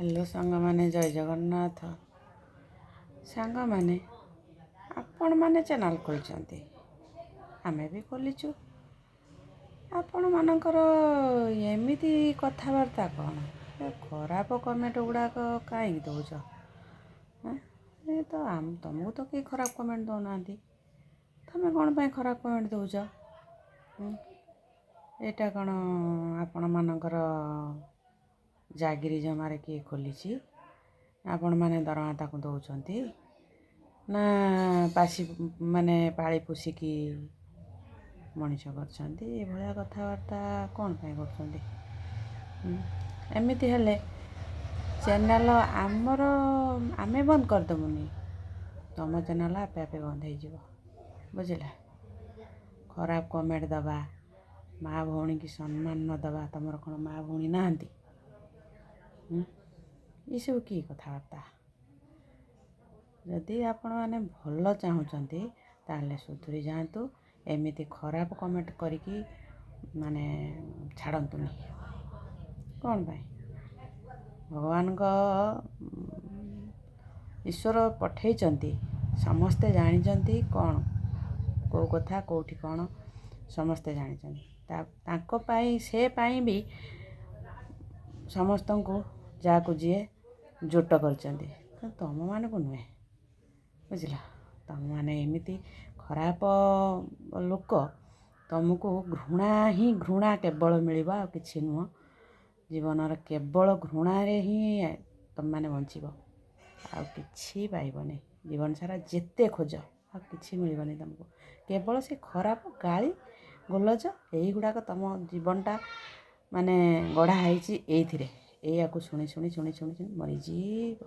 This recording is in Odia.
ହ୍ୟାଲୋ ସାଙ୍ଗମାନେ, ଜୟ ଜଗନ୍ନାଥ। ସାଙ୍ଗମାନେ, ଆପଣମାନେ ଚ୍ୟାନେଲ୍ ଖୋଲିଛନ୍ତି, ଆମେ ବି ଖୋଲିଛୁ। ଆପଣମାନଙ୍କର ଏମିତି କଥାବାର୍ତ୍ତା କ'ଣ? ଖରାପ କମେଣ୍ଟ ଗୁଡ଼ାକ କାହିଁକି ଦେଉଛ? ତମକୁ ତ କେହି ଖରାପ କମେଣ୍ଟ ଦେଉନାହାନ୍ତି, ତମେ କ'ଣ ପାଇଁ ଖରାପ କମେଣ୍ଟ ଦେଉଛ? ଏଇଟା କ'ଣ ଆପଣମାନଙ୍କର ଜାଗିରି ଜମାରେ କିଏ ଖୋଲିଛି? ଆପଣମାନେ ଦରମା ତାକୁ ଦେଉଛନ୍ତି ନା ମାନେ ପାଳି ପୋଷିକି ମଣିଷ କରିଛନ୍ତି? ଏଭଳିଆ କଥାବାର୍ତ୍ତା କ'ଣ ପାଇଁ କରୁଛନ୍ତି? ଏମିତି ହେଲେ ଚ୍ୟାନେଲ୍ ଆମେ ବନ୍ଦ କରିଦେବୁନି, ତୁମ ଚ୍ୟାନେଲ୍ ଆପେ ଆପେ ବନ୍ଦ ହେଇଯିବ, ବୁଝିଲା? ଖରାପ କମେଣ୍ଟ ଦେବା, ମା' ଭଉଣୀକି ସମ୍ମାନ ନ ଦେବା, ତୁମର କ'ଣ ମା' ଭଉଣୀ ନାହାନ୍ତି? ଏସବୁ କି କଥାବାର୍ତ୍ତା? ଯଦି ଆପଣମାନେ ଭଲ ଚାହୁଁଛନ୍ତି ତାହେଲେ ସୁଧୁରି ଯାଆନ୍ତୁ। ଏମିତି ଖରାପ କମେଣ୍ଟ କରିକି ମାନେ ଛାଡ଼ନ୍ତୁନି। କ'ଣ ପାଇଁ? ଭଗବାନଙ୍କ ଈଶ୍ୱର ପଠେଇଛନ୍ତି, ସମସ୍ତେ ଜାଣିଛନ୍ତି କ'ଣ କେଉଁ କଥା କେଉଁଠି କ'ଣ ସମସ୍ତେ ଜାଣିଛନ୍ତି। ତାଙ୍କ ପାଇଁ ସେ ପାଇଁ ବି ସମସ୍ତଙ୍କୁ ଯାହାକୁ ଯିଏ ଜୋଟ କରିଛନ୍ତି, ତୁମମାନଙ୍କୁ ନୁହେଁ, ବୁଝିଲ? ତୁମମାନେ ଏମିତି ଖରାପ ଲୋକ, ତୁମକୁ ଘୃଣା କେବଳ ମିଳିବ, ଆଉ କିଛି ନୁହଁ। ଜୀବନର କେବଳ ଘୃଣାରେ ହିଁ ତୁମମାନେ ବଞ୍ଚିବ, ଆଉ କିଛି ପାଇବନି। ଜୀବନ ସାରା ଯେତେ ଖୋଜ ଆଉ କିଛି ମିଳିବନି ତୁମକୁ। କେବଳ ସେ ଖରାପ ଗାଳି ଗୋଲଜ ଏଇଗୁଡ଼ାକ ତୁମ ଜୀବନଟା ମାନେ ଗଢ଼ା ହେଇଛି ଏଇଥିରେ। ଏଇଆକୁ ଶୁଣି ମରିଯିବ।